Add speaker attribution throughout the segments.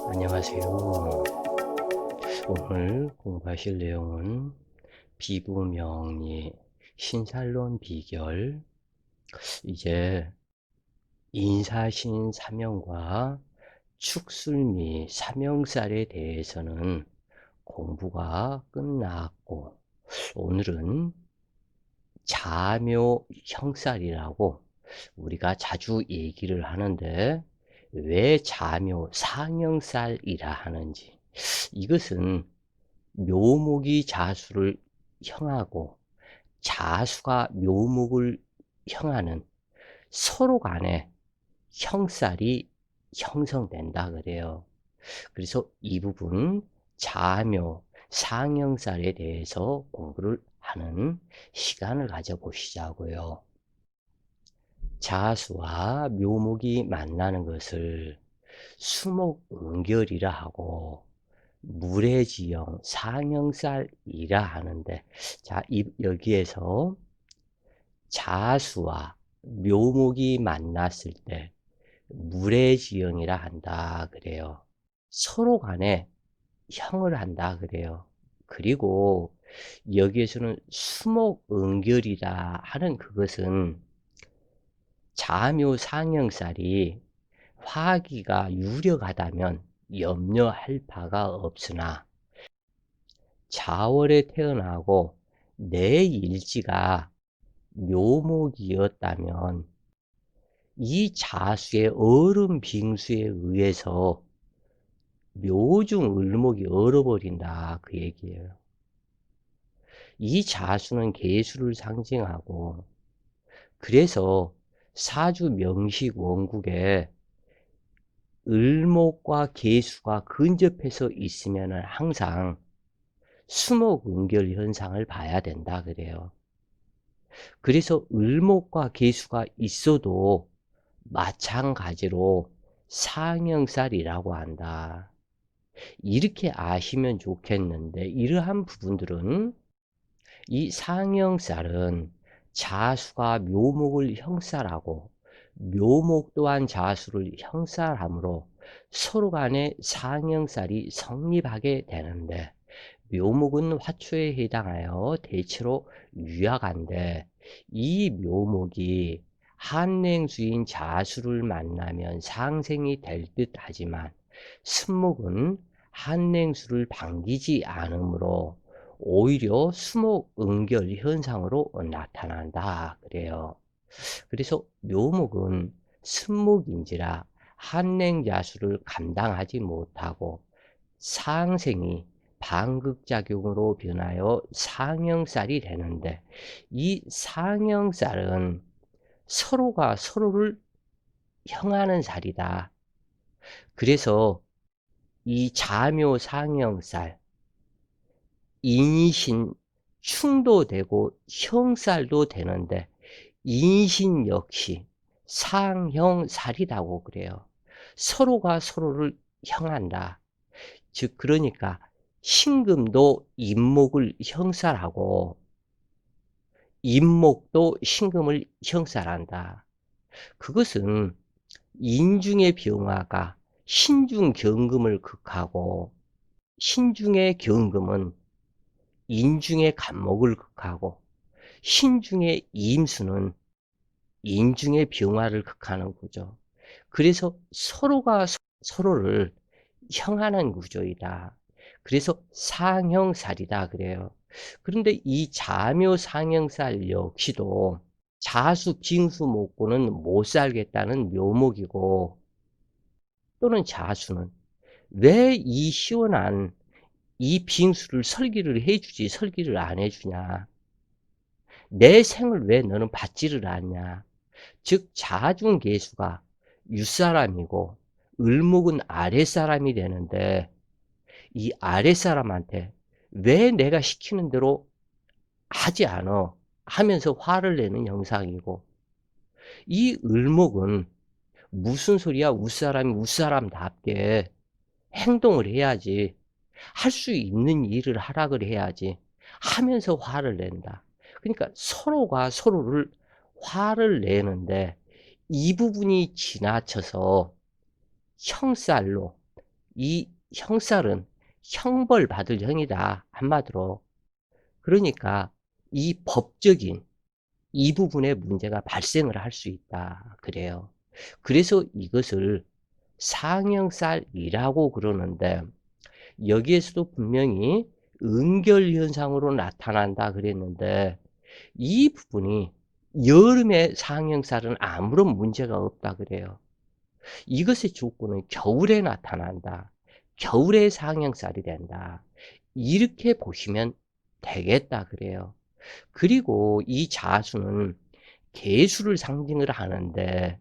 Speaker 1: 안녕하세요. 오늘 공부하실 내용은 비부명리, 신살론 비결, 이제 인사신 사명과 축술미 사명살에 대해서는 공부가 끝났고, 오늘은 자묘 형살이라고 우리가 자주 얘기를 하는데, 왜 자묘 상형살이라 하는지, 이것은 묘목이 자수를 형하고 자수가 묘목을 형하는 서로 간에 형살이 형성된다 그래요. 그래서 이 부분 자묘, 상형살에 대해서 공부를 하는 시간을 가져보시자고요. 자수와 묘목이 만나는 것을 수목응결이라 하고 물의지형 상형살이라 하는데, 자, 여기에서 자수와 묘목이 만났을 때 물의지형이라 한다 그래요. 서로 간에 형을 한다 그래요. 그리고 여기에서는 수목응결이라 하는 그것은 자묘 상형살이 화기가 유력하다면 염려할 바가 없으나, 자월에 태어나고 내 일지가 묘목이었다면 이 자수의 얼음 빙수에 의해서 묘중 을목이 얼어버린다 그 얘기예요. 이 자수는 계수를 상징하고, 그래서 사주 명식 원국에 을목과 계수가 근접해서 있으면 항상 수목응결 현상을 봐야 된다 그래요. 그래서 을목과 계수가 있어도 마찬가지로 상형살이라고 한다. 이렇게 아시면 좋겠는데, 이러한 부분들은, 이 상형살은 자수가 묘목을 형살하고 묘목 또한 자수를 형살하므로 서로 간에 상형살이 성립하게 되는데, 묘목은 화초에 해당하여 대체로 유약한데, 이 묘목이 한냉수인 자수를 만나면 상생이 될 듯 하지만 승목은 한냉수를 반기지 않으므로 오히려 수목응결 현상으로 나타난다 그래요. 그래서 묘목은 승목인지라 한냉자수를 감당하지 못하고 상생이 반극작용으로 변하여 상형살이 되는데, 이 상형살은 서로가 서로를 형하는 살이다. 그래서 이 자묘 상형살, 인신 충도 되고 형살도 되는데, 인신 역시 상형살이라고 그래요. 서로가 서로를 형한다. 즉 그러니까 신금도 임목을 형살하고 임목도 신금을 형살한다. 그것은 인중의 병화가 신중 경금을 극하고, 신중의 경금은 인중의 간목을 극하고, 신중의 임수는 인중의 병화를 극하는 구조. 그래서 서로가 서로를 형하는 구조이다. 그래서 상형살이다 그래요. 그런데 이 자묘 상형살 역시도 자수 징수 목고는 못 살겠다는 묘목이고, 또는 자수는 왜 이 시원한 이 빙수를 설기를 해주지 설기를 안 해주냐, 내 생을 왜 너는 받지를 않냐. 즉 자중계수가 윗사람이고 을목은 아랫사람이 되는데, 이 아랫사람한테 왜 내가 시키는 대로 하지 않아 하면서 화를 내는 형상이고, 이 을목은 무슨 소리야, 윗사람이 윗사람답게 행동을 해야지, 할 수 있는 일을 하락을 해야지 하면서 화를 낸다. 그러니까 서로가 서로를 화를 내는데, 이 부분이 지나쳐서 형살로 이 형살은 형벌 받을 형이다. 한마디로. 그러니까 이 법적인 이 부분에 문제가 발생을 할 수 있다. 그래요. 그래서 이것을 상형살이라고 그러는데 여기에서도 분명히 응결현상으로 나타난다 그랬는데 이 부분이 여름에 상형살은 아무런 문제가 없다 그래요. 이것의 조건은 겨울에 나타난다. 겨울에 상형살이 된다. 이렇게 보시면 되겠다 그래요. 그리고 이 자수는 계수를 상징을 하는데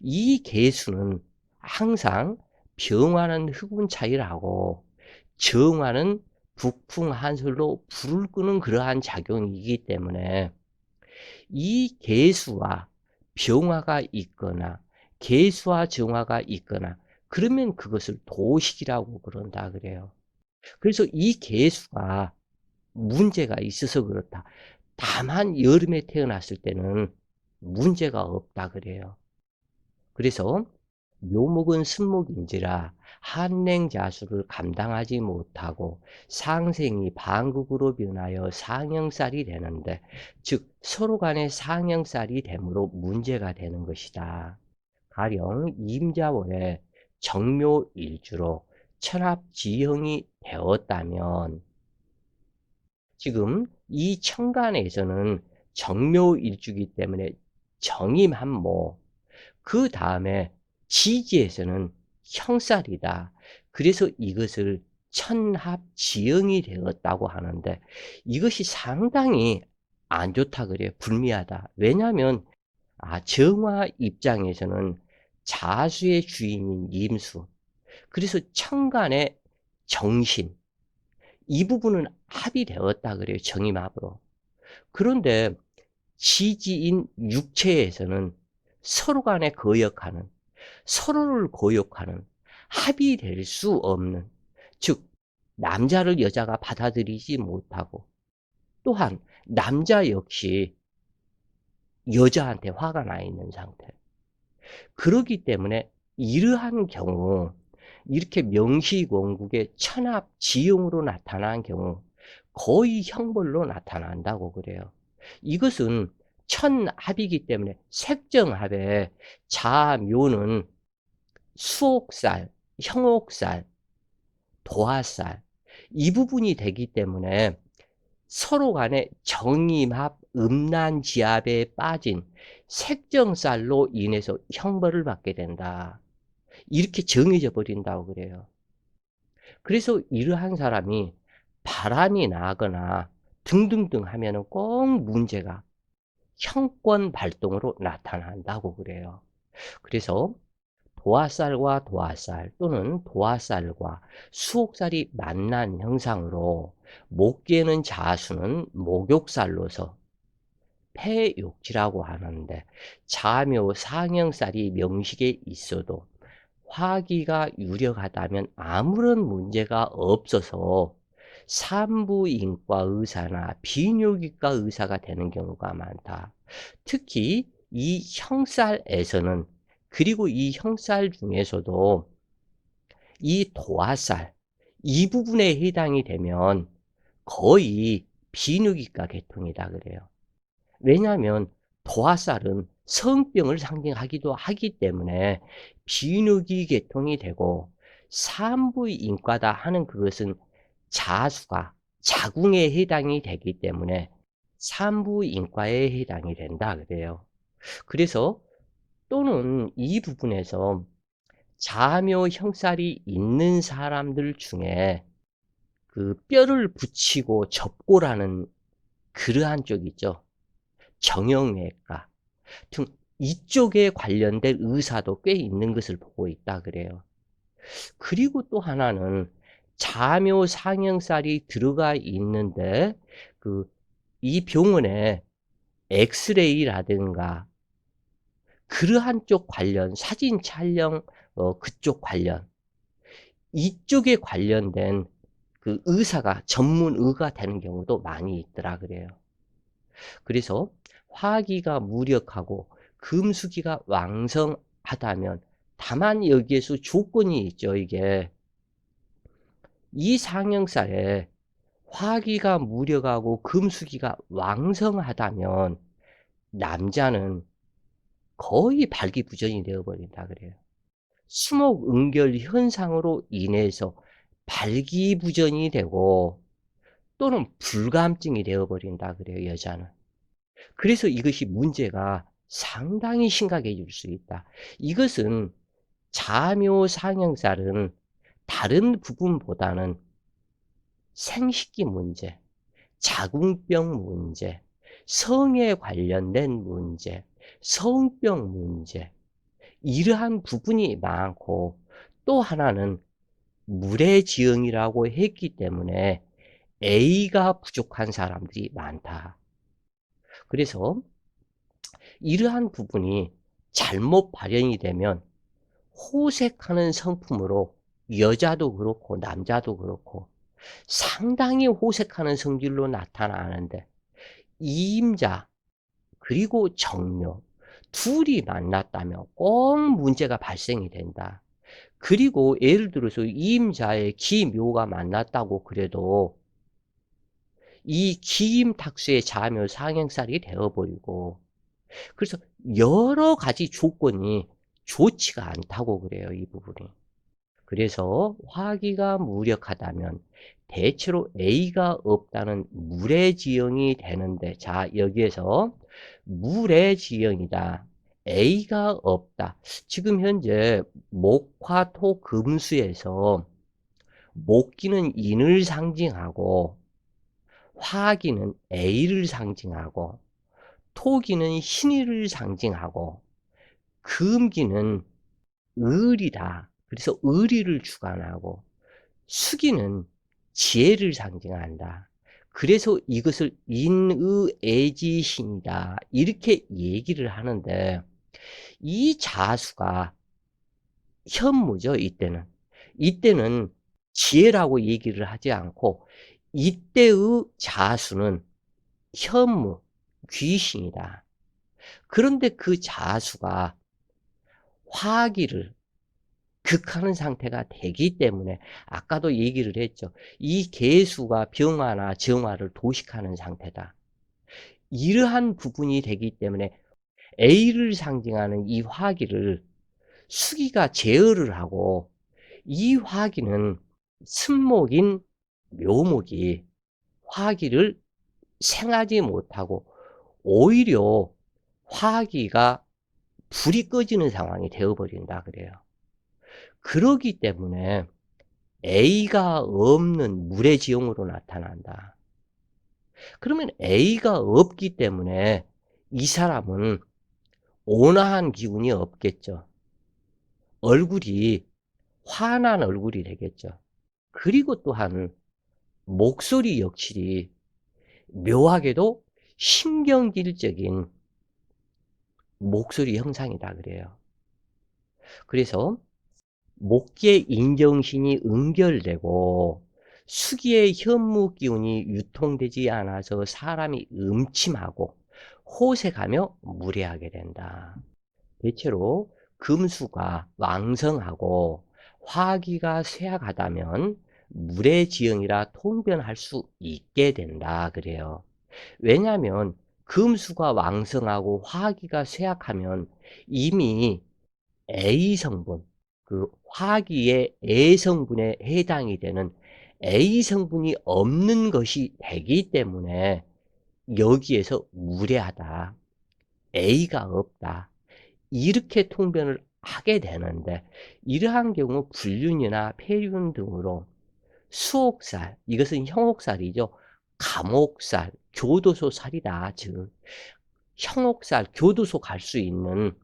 Speaker 1: 이 계수는 항상 병화는 흑운 차이라고 정화는 북풍 한솔로 불을 끄는 그러한 작용이기 때문에 이 계수와 병화가 있거나 계수와 정화가 있거나 그러면 그것을 도식이라고 그런다 그래요. 그래서 이 계수가 문제가 있어서 그렇다. 다만 여름에 태어났을 때는 문제가 없다 그래요. 그래서 묘목은 순목인지라 한냉자수를 감당하지 못하고 상생이 반극으로 변하여 상형살이 되는데 즉 서로 간에 상형살이 되므로 문제가 되는 것이다. 가령 임자월에 정묘일주로 천합지형이 되었다면 지금 이 천간에서는 정묘일주기 때문에 정임한모 그 다음에 지지에서는 형살이다. 그래서 이것을 천합지형이 되었다고 하는데 이것이 상당히 안 좋다 그래요. 불미하다. 왜냐하면 정화 입장에서는 자수의 주인인 임수 그래서 천간의 정신 이 부분은 합이 되었다 그래요. 정임합으로. 그런데 지지인 육체에서는 서로 간에 거역하는 서로를 고역하는 합이 될 수 없는 즉 남자를 여자가 받아들이지 못하고 또한 남자 역시 여자한테 화가 나 있는 상태. 그러기 때문에 이러한 경우 이렇게 명시권국의 천합지형으로 나타난 경우 거의 형벌로 나타난다고 그래요. 이것은 천합이기 때문에 색정합에 자묘는 수옥살, 형옥살, 도화살 이 부분이 되기 때문에 서로 간에 정임합, 음란지합에 빠진 색정살로 인해서 형벌을 받게 된다. 이렇게 정해져 버린다고 그래요. 그래서 이러한 사람이 바람이 나거나 등등등 하면은 꼭 문제가 형권 발동으로 나타난다고 그래요. 그래서 도화살과 도화살 또는 도화살과 수옥살이 만난 형상으로 목계는 자수는 목욕살로서 폐욕지라고 하는데 자묘 상형살이 명식에 있어도 화기가 유력하다면 아무런 문제가 없어서 산부인과 의사나 비뇨기과 의사가 되는 경우가 많다. 특히 이 형살에서는 그리고 이 형살 중에서도 이 도화살 이 부분에 해당이 되면 거의 비뇨기과 계통이다 그래요. 왜냐하면 도화살은 성병을 상징하기도 하기 때문에 비뇨기 계통이 되고 산부인과다 하는 그것은 자수가 자궁에 해당이 되기 때문에 산부인과에 해당이 된다 그래요. 그래서 또는 이 부분에서 자묘 형살이 있는 사람들 중에 그 뼈를 붙이고 접고라는 그러한 쪽 있죠. 정형외과 등 이쪽에 관련된 의사도 꽤 있는 것을 보고 있다 그래요. 그리고 또 하나는 자묘 상형살이 들어가 있는데 이 병원에 엑스레이라든가 그러한 쪽 관련 사진 촬영 그쪽 관련 이쪽에 관련된 그 의사가 전문의가 되는 경우도 많이 있더라 그래요. 그래서 화기가 무력하고 금수기가 왕성하다면 다만 여기에서 조건이 있죠. 이게 이 상형살에 화기가 무력하고 금수기가 왕성하다면 남자는 거의 발기부전이 되어 버린다 그래요. 수목응결 현상으로 인해서 발기부전이 되고 또는 불감증이 되어 버린다 그래요, 여자는. 그래서 이것이 문제가 상당히 심각해질 수 있다. 이것은 자묘상형살은 다른 부분보다는 생식기 문제, 자궁병 문제, 성에 관련된 문제, 성병 문제, 이러한 부분이 많고, 또 하나는 물의 지형이라고 했기 때문에 A가 부족한 사람들이 많다. 그래서 이러한 부분이 잘못 발현이 되면 호색하는 성품으로 여자도 그렇고 남자도 그렇고 상당히 호색하는 성질로 나타나는데, 이임자 그리고 정묘 둘이 만났다면 꼭 문제가 발생이 된다. 그리고 예를 들어서 이임자의 기묘가 만났다고 그래도 이 기임탁수의 자묘 상행살이 되어버리고, 그래서 여러 가지 조건이 좋지가 않다고 그래요, 이 부분이. 그래서 화기가 무력하다면 대체로 A가 없다는 물의 지형이 되는데, 자, 여기에서 물의 지형이다, A가 없다. 지금 현재 목화토 금수에서 목기는 인을 상징하고 화기는 A를 상징하고 토기는 신의를 상징하고 금기는 을이다. 그래서 의리를 주관하고 수기는 지혜를 상징한다. 그래서 이것을 인의애지신이다, 이렇게 얘기를 하는데, 이 자수가 현무죠, 이때는. 이때는 지혜라고 얘기를 하지 않고 이때의 자수는 현무, 귀신이다. 그런데 그 자수가 화기를 극하는 상태가 되기 때문에 아까도 얘기를 했죠. 이 개수가 병화나 정화를 도식하는 상태다. 이러한 부분이 되기 때문에 A를 상징하는 이 화기를 수기가 제어를 하고, 이 화기는 승목인 묘목이 화기를 생하지 못하고 오히려 화기가 불이 꺼지는 상황이 되어버린다 그래요. 그러기 때문에 A가 없는 물의 지형으로 나타난다. 그러면 A가 없기 때문에 이 사람은 온화한 기운이 없겠죠. 얼굴이 환한 얼굴이 되겠죠. 그리고 또한 목소리 역시 묘하게도 신경질적인 목소리 형상이다 그래요. 그래서 목기의 인경신이 응결되고 수기의 현무기운이 유통되지 않아서 사람이 음침하고 호색하며 무례하게 된다. 대체로 금수가 왕성하고 화기가 쇠약하다면 물의 지형이라 통변할 수 있게 된다 그래요. 왜냐하면 금수가 왕성하고 화기가 쇠약하면 이미 A성분, 그 화기의 A성분에 해당이 되는 A성분이 없는 것이 되기 때문에 여기에서 무례하다, A가 없다, 이렇게 통변을 하게 되는데, 이러한 경우 불륜이나 폐륜 등으로 수옥살, 이것은 형옥살이죠. 감옥살, 교도소 살이다. 즉 형옥살, 교도소 갈 수 있는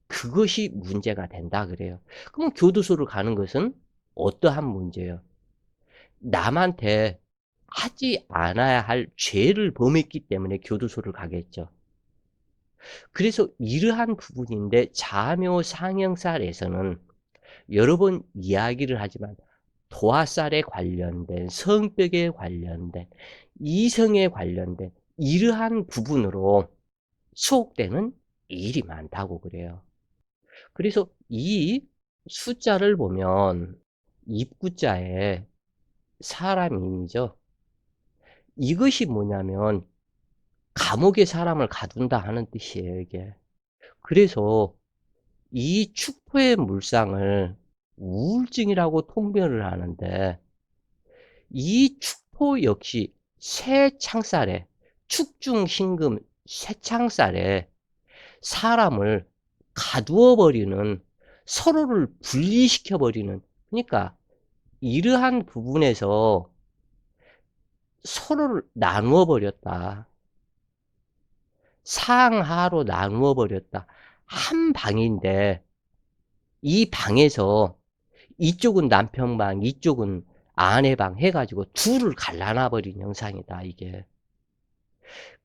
Speaker 1: 그것이 문제가 된다 그래요. 그럼 교도소를 가는 것은 어떠한 문제예요? 남한테 하지 않아야 할 죄를 범했기 때문에 교도소를 가겠죠. 그래서 이러한 부분인데, 자묘상형살에서는 여러 번 이야기를 하지만 도화살에 관련된, 성벽에 관련된, 이성에 관련된 이러한 부분으로 수옥되는 일이 많다고 그래요. 그래서 이 숫자를 보면 입구자에 사람인이죠. 이것이 뭐냐면 감옥에 사람을 가둔다 하는 뜻이에요, 이게. 그래서 이 축토의 물상을 우울증이라고 통변을 하는데, 이 축토 역시 쇠창살에, 축중신금 쇠창살에 사람을 가두어 버리는, 서로를 분리시켜 버리는, 그러니까 이러한 부분에서 서로를 나누어 버렸다. 상하로 나누어 버렸다. 한 방인데 이 방에서 이쪽은 남편 방, 이쪽은 아내 방 해 가지고 둘을 갈라놔 버린 형상이다, 이게.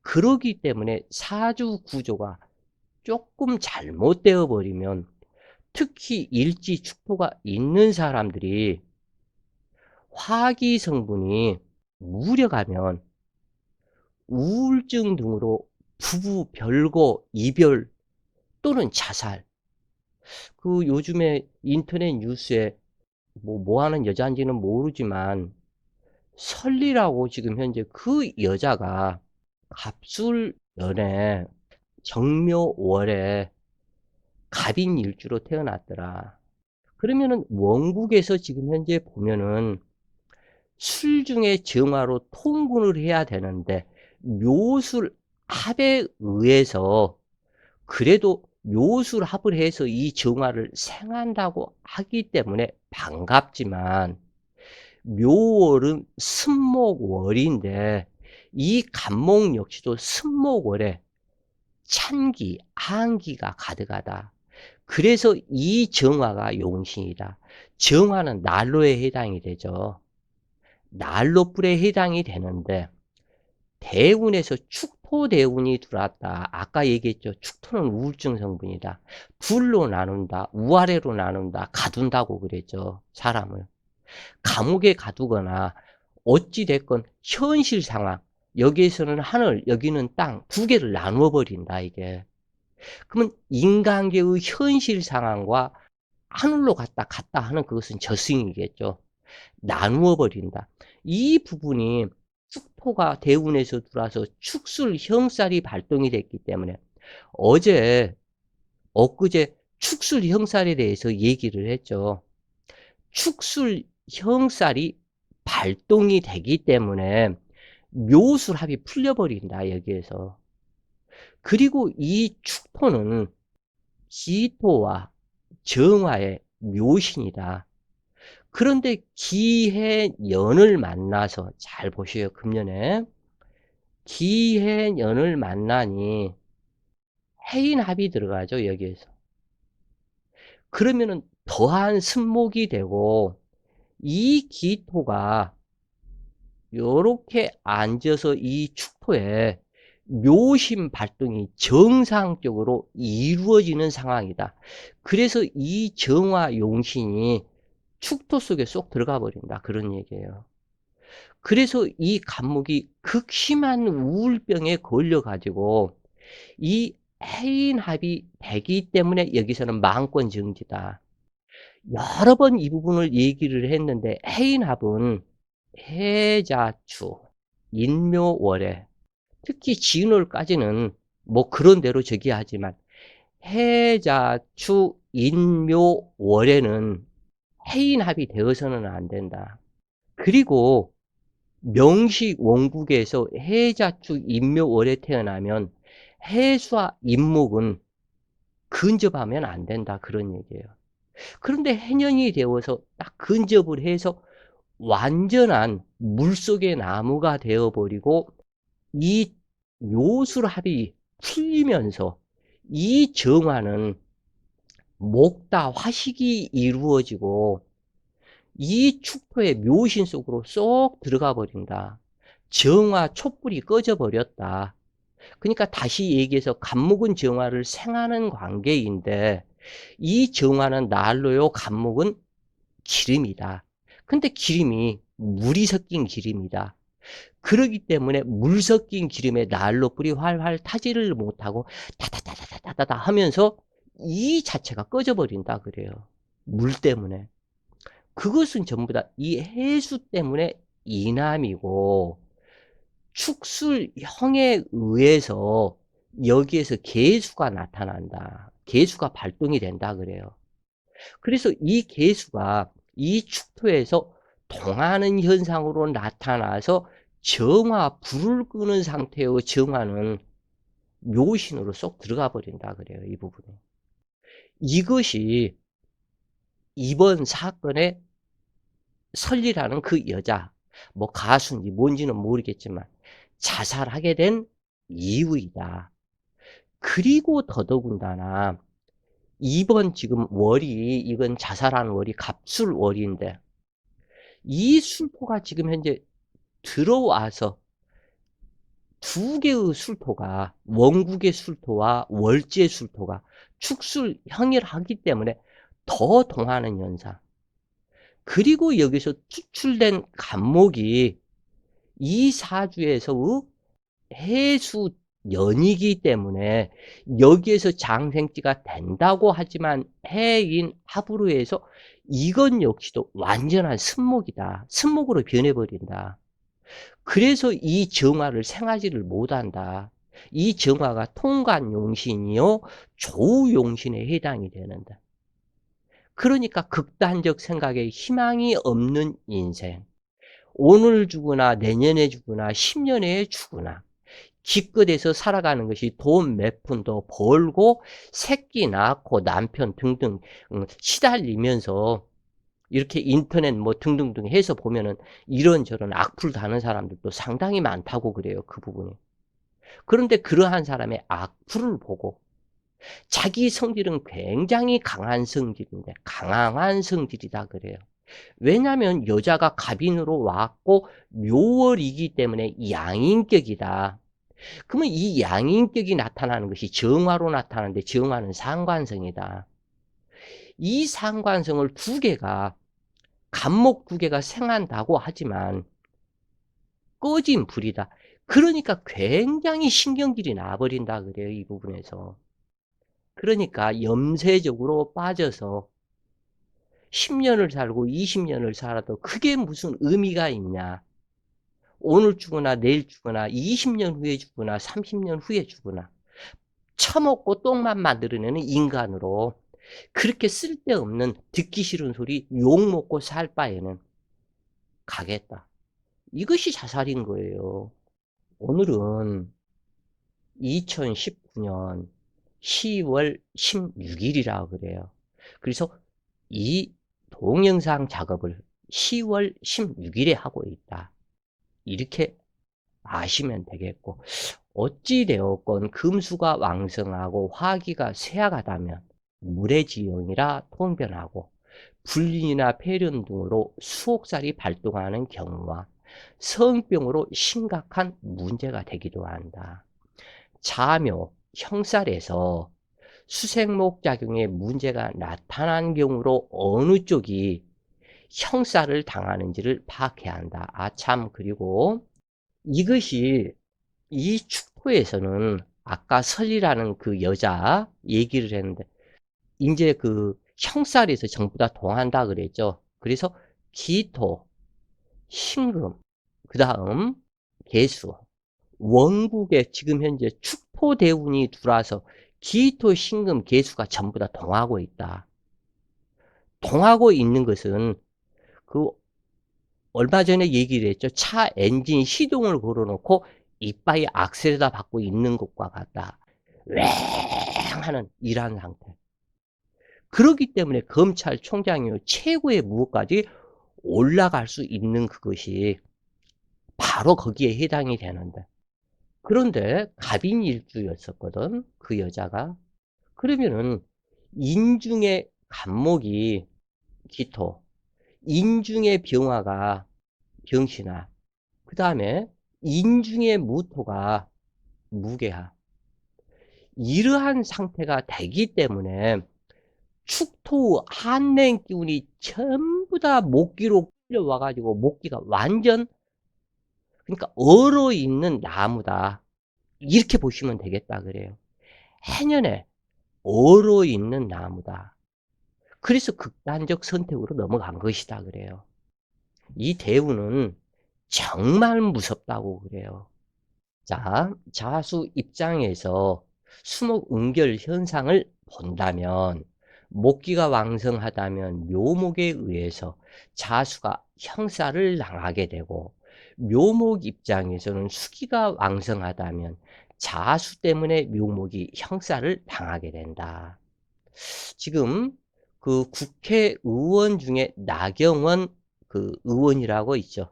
Speaker 1: 그러기 때문에 사주 구조가 쪼끔 잘못되어 버리면, 특히 일지 축토가 있는 사람들이 화기 성분이 무뎌가면 우울증 등으로 부부 별거, 이별 또는 자살, 요즘에 인터넷 뉴스에 뭐 하는 여자인지는 모르지만 설리라고 지금 현재 그 여자가 갑술연에 정묘월에 갑인일주로 태어났더라. 그러면은 원국에서 지금 현재 보면은 술중의 정화로 통분을 해야 되는데, 묘술합에 의해서 그래도 묘술합을 해서 이 정화를 생한다고 하기 때문에 반갑지만, 묘월은 승목월인데 이 간목 역시도 승목월에 찬기, 한기가 가득하다. 그래서 이 정화가 용신이다. 정화는 난로에 해당이 되죠. 난로불에 해당이 되는데, 대운에서 축토대운이 들어왔다. 아까 얘기했죠. 축토는 우울증 성분이다. 둘로 나눈다. 우아래로 나눈다. 가둔다고 그랬죠, 사람을. 감옥에 가두거나 어찌 됐건 현실 상황, 여기에서는 하늘, 여기는 땅, 두 개를 나누어 버린다, 이게. 그러면 인간계의 현실 상황과 하늘로 갔다 하는 그것은 저승이겠죠. 나누어 버린다. 이 부분이 축토가 대운에서 들어와서 축술 형살이 발동이 됐기 때문에, 어제 엊그제 축술 형살에 대해서 얘기를 했죠. 축술 형살이 발동이 되기 때문에 묘술합이 풀려버린다, 여기에서. 그리고 이 축토는 기토와 정화의 묘신이다. 그런데 기해년을 만나서, 잘 보셔요, 금년에. 기해년을 만나니 해인합이 들어가죠, 여기에서. 그러면은 더한 승목이 되고, 이 기토가 요렇게 앉아서 이 축토에 묘신 발동이 정상적으로 이루어지는 상황이다. 그래서 이 정화 용신이 축토 속에 쏙 들어가 버린다, 그런 얘기예요. 그래서 이 간목이 극심한 우울병에 걸려 가지고 이 해인합이 되기 때문에 여기서는 망권정지다. 여러 번 이 부분을 얘기를 했는데, 해인합은 해자축, 인묘월에, 특히 진월까지는 뭐 그런 대로 저기 하지만, 해자축, 인묘월에는 해인합이 되어서는 안 된다. 그리고 명식 원국에서 해자축, 인묘월에 태어나면 해수와 인목은 근접하면 안 된다, 그런 얘기예요. 그런데 해년이 되어서 딱 근접을 해서 완전한 물속의 나무가 되어 버리고, 이 묘술합이 풀리면서 이 정화는 목다 화식이 이루어지고 이 축토의 묘신 속으로 쏙 들어가 버린다. 정화 촛불이 꺼져 버렸다. 그러니까 다시 얘기해서 간목은 정화를 생하는 관계인데, 이 정화는 난로요, 간목은 기름이다. 근데 기름이 물이 섞인 기름이다. 그러기 때문에 물 섞인 기름에 난로 불이 활활 타지를 못하고 다다다다다다다 하면서 이 자체가 꺼져 버린다 그래요, 물 때문에. 그것은 전부 다 이 해수 때문에 이남이고, 축술형에 의해서 여기에서 계수가 나타난다. 계수가 발동이 된다 그래요. 그래서 이 계수가 이 축토에서 동하는 현상으로 나타나서 정화, 불을 끄는 상태의 정화는 묘신으로 쏙 들어가 버린다 그래요. 이 부분에. 이것이 이번 사건의 설리라는 그 여자, 뭐 가수인지 뭔지는 모르겠지만 자살하게 된 이유이다. 그리고 더더군다나 이번 지금 월이, 이건 자살한 월이 갑술월인데, 이 술토가 지금 현재 들어와서 두 개의 술토가, 원국의 술토와 월지의 술토가 축술 형일하기 때문에 더 동하는 현상. 그리고 여기서 추출된 간목이 이 사주에서의 해수 연이기 때문에 여기에서 장생지가 된다고 하지만 해인 합으로 해서 이건 역시도 완전한 습목이다. 습목으로 변해버린다. 그래서 이 정화를 생하지를 못한다. 이 정화가 통관용신이요 조우용신에 해당이 되는다. 그러니까 극단적 생각에 희망이 없는 인생. 오늘 죽으나 내년에 죽으나 10년에 죽으나 기껏해서 살아가는 것이 돈 몇 푼 더 벌고 새끼 낳고 남편 등등 시달리면서 이렇게 인터넷 뭐 등등등 해서 보면은 이런저런 악플 다는 사람들도 상당히 많다고 그래요. 그 부분이. 그런데 그러한 사람의 악플을 보고 자기 성질은 굉장히 강한 성질인데 강한 성질이다 그래요. 왜냐하면 여자가 갑인으로 왔고 묘월이기 때문에 양인격이다. 그러면 이 양인격이 나타나는 것이 정화로 나타나는데 정화는 상관성이다. 이 상관성을 두 개가 간목 두 개가 생한다고 하지만 꺼진 불이다. 그러니까 굉장히 신경질이 나버린다 그래요. 이 부분에서. 그러니까 염세적으로 빠져서 10년을 살고 20년을 살아도 그게 무슨 의미가 있냐. 오늘 죽으나 내일 죽으나 20년 후에 죽으나 30년 후에 죽으나 처먹고 똥만 만들어내는 인간으로 그렇게 쓸데없는 듣기 싫은 소리 욕먹고 살 바에는 가겠다. 이것이 자살인 거예요. 오늘은 2019년 10월 16일이라 그래요. 그래서 이 동영상 작업을 10월 16일에 하고 있다. 이렇게 아시면 되겠고, 어찌되었건 금수가 왕성하고 화기가 쇠약하다면 물의 지형이라 통변하고 불륜이나 폐렴 등으로 수옥살이 발동하는 경우와 성병으로 심각한 문제가 되기도 한다. 자묘, 형살에서 수생목 작용에 문제가 나타난 경우로 어느 쪽이 형살을 당하는지를 파악해야 한다. 참, 그리고 이것이 이 축토에서는 아까 설이라는 그 여자 얘기를 했는데 이제 그 형살에서 전부 다 동한다 그랬죠. 그래서 기토, 신금, 그 다음 개수, 원국에 지금 현재 축토대운이 들어와서 기토, 신금, 개수가 전부 다 동하고 있다. 동하고 있는 것은 그 얼마 전에 얘기를 했죠. 차 엔진 시동을 걸어놓고 이빠이 악셀에다 받고 있는 것과 같다. 왱 하는 이러한 상태. 그렇기 때문에 검찰총장이 최고의 무엇까지 올라갈 수 있는 그것이 바로 거기에 해당이 되는데. 그런데 갑인일주였었거든. 그 여자가. 그러면은 인중의 간목이 기토, 인중의 병화가 병신화, 그 다음에 인중의 무토가 무게화. 이러한 상태가 되기 때문에 축토 한랭 기운이 전부 다 목기로 끌려와가지고 목기가 완전, 그러니까 얼어 있는 나무다. 이렇게 보시면 되겠다 그래요. 해년에 얼어 있는 나무다. 그래서 극단적 선택으로 넘어간 것이다 그래요. 이 대우는 정말 무섭다고 그래요. 자, 자수 입장에서 수목 응결 현상을 본다면 목기가 왕성하다면 묘목에 의해서 자수가 형사를 당하게 되고, 묘목 입장에서는 수기가 왕성하다면 자수 때문에 묘목이 형사를 당하게 된다. 지금 그 국회의원 중에 나경원 그 의원이라고 있죠.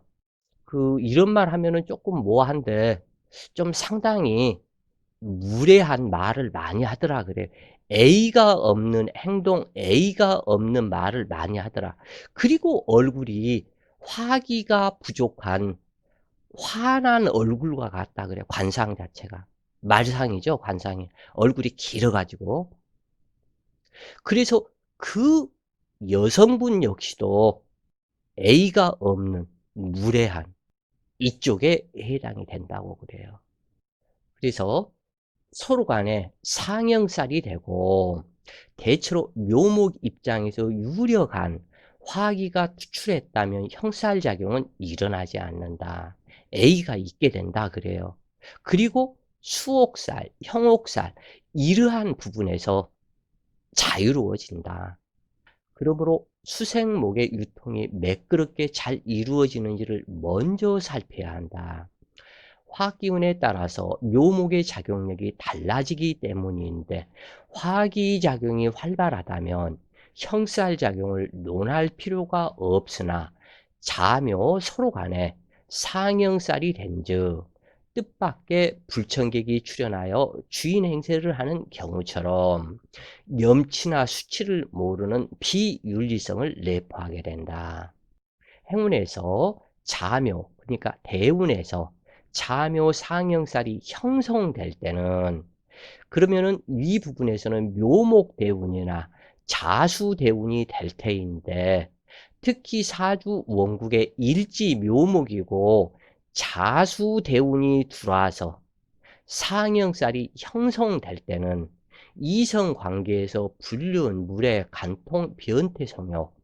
Speaker 1: 그 이런 말 하면은 조금 뭐한데 좀 상당히 무례한 말을 많이 하더라 그래요. A가 없는 행동, A가 없는 말을 많이 하더라. 그리고 얼굴이 화기가 부족한 화난 얼굴과 같다 그래요. 관상 자체가. 말상이죠, 관상이. 얼굴이 길어 가지고. 그래서 그 여성분 역시도 A가 없는 무례한 이쪽에 해당이 된다고 그래요. 그래서 서로 간에 상형살이 되고, 대체로 묘목 입장에서 유력한 화기가 투출했다면 형살작용은 일어나지 않는다. A가 있게 된다 그래요. 그리고 수옥살, 형옥살 이러한 부분에서 자유로워진다. 그러므로 수생목의 유통이 매끄럽게 잘 이루어지는지를 먼저 살펴야 한다. 화기운에 따라서 묘목의 작용력이 달라지기 때문인데, 화기작용이 활발하다면 형살작용을 논할 필요가 없으나 자묘 서로 간에 상형살이 된즉 뜻밖의 불청객이 출현하여 주인 행세를 하는 경우처럼 염치나 수치를 모르는 비윤리성을 내포하게 된다. 행운에서 자묘, 그러니까 대운에서 자묘 상형살이 형성될 때는, 그러면은 이 부분에서는 묘목 대운이나 자수 대운이 될 테인데, 특히 사주 원국의 일지 묘목이고 자수 대운이 들어와서 상형살이 형성될 때는 이성 관계에서 불륜, 물의 간통, 변태 성욕,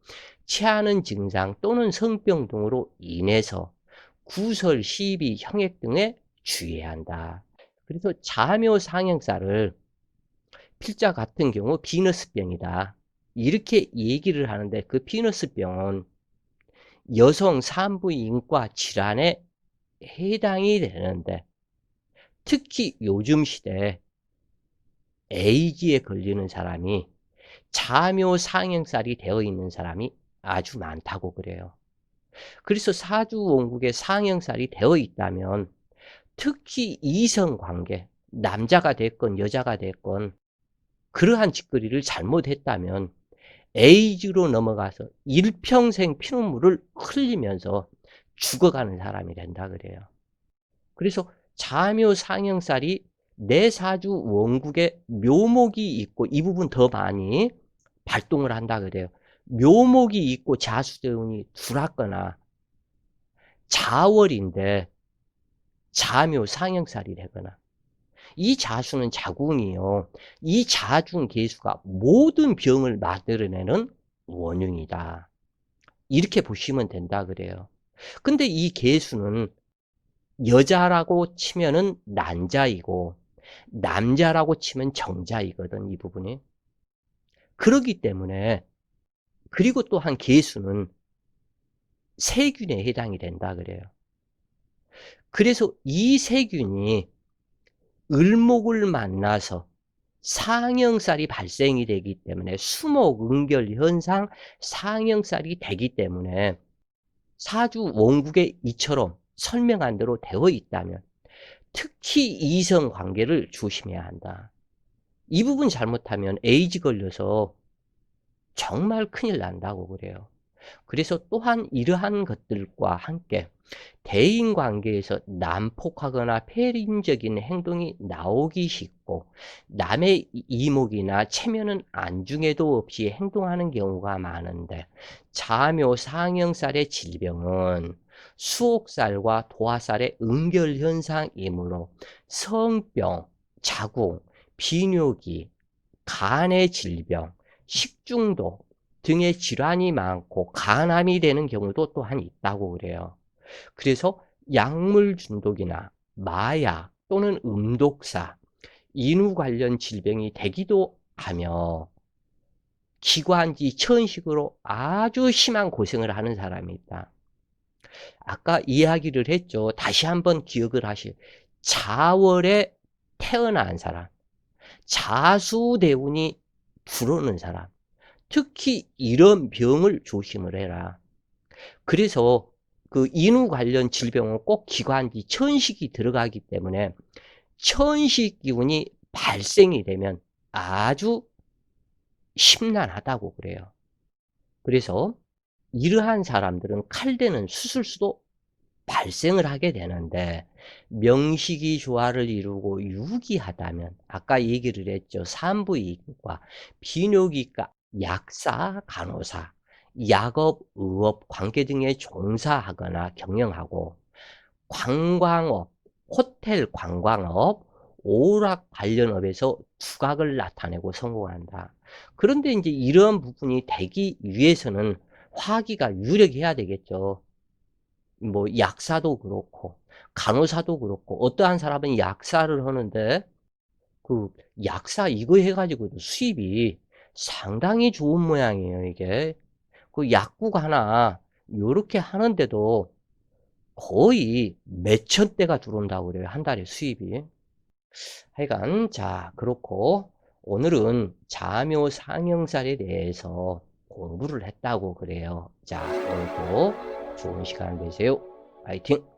Speaker 1: 취하는 증상 또는 성병 등으로 인해서 구설, 시비, 형액 등에 주의해야 한다. 그래서 자묘 상형살을 필자 같은 경우 비너스병이다, 이렇게 얘기를 하는데, 그 비너스병은 여성 산부인과 질환에 해당이 되는데, 특히 요즘 시대에 에이즈에 걸리는 사람이 자묘 상형살이 되어 있는 사람이 아주 많다고 그래요. 그래서 사주 원국에 상형살이 되어 있다면 특히 이성관계, 남자가 됐건 여자가 됐건 그러한 짓거리를 잘못했다면 에이즈로 넘어가서 일평생 피눈물을 흘리면서 죽어가는 사람이 된다 그래요. 그래서 자묘 상형살이 내 사주 원국에 묘목이 있고, 이 부분 더 많이 발동을 한다 그래요. 묘목이 있고 자수대운이 들어왔거나 자월인데 자묘 상형살이 되거나, 이 자수는 자궁이요, 이 자중 계수가 모든 병을 만들어내는 원흉이다, 이렇게 보시면 된다 그래요. 근데 이 계수는 여자라고 치면은 난자이고 남자라고 치면 정자이거든, 이 부분이. 그렇기 때문에, 그리고 또한 계수는 세균에 해당이 된다 그래요. 그래서 이 세균이 을목을 만나서 상형살이 발생이 되기 때문에, 수목응결 현상 상형살이 되기 때문에 사주 원국에 이처럼 설명한 대로 되어 있다면 특히 이성 관계를 조심해야 한다. 이 부분 잘못하면 에이즈 걸려서 정말 큰일 난다고 그래요. 그래서 또한 이러한 것들과 함께 대인관계에서 난폭하거나 폐륜적인 행동이 나오기 쉽고, 남의 이목이나 체면은 안중에도 없이 행동하는 경우가 많은데, 자묘 상형살의 질병은 수옥살과 도화살의 응결현상이므로 성병, 자궁, 비뇨기, 간의 질병, 식중독, 등의 질환이 많고 간암이 되는 경우도 또한 있다고 그래요. 그래서 약물 중독이나 마약 또는 음독사, 인후 관련 질병이 되기도 하며 기관지 천식으로 아주 심한 고생을 하는 사람이 있다. 아까 이야기를 했죠. 다시 한번 기억을 하실. 자월에 태어난 사람, 자수대운이 들어오는 사람, 특히 이런 병을 조심을 해라. 그래서 그 인후 관련 질병은 꼭 기관지 천식이 들어가기 때문에 천식 기운이 발생이 되면 아주 심란하다고 그래요. 그래서 이러한 사람들은 칼대는 수술수도 발생을 하게 되는데 명식이 조화를 이루고 유기하다면 아까 얘기를 했죠. 산부인과, 비뇨기과, 약사, 간호사, 약업, 의업, 관계 등에 종사하거나 경영하고 관광업, 호텔 관광업, 오락 관련업에서 두각을 나타내고 성공한다. 그런데 인제 이런 부분이 되기 위해서는 화기가 유력해야 되겠죠. 뭐 약사도 그렇고 간호사도 그렇고 어떠한 사람은 약사를 하는데 그 약사 이거 해 가지고도 수입이 상당히 좋은 모양이에요 이게. 그 약국 하나 요렇게 하는데도 거의 몇천 대가 들어온다고 그래요 한 달에 수입이. 하여간 자 그렇고 오늘은 자묘 상형살에 대해서 공부를 했다고 그래요. 자 오늘도 좋은 시간 되세요. 파이팅!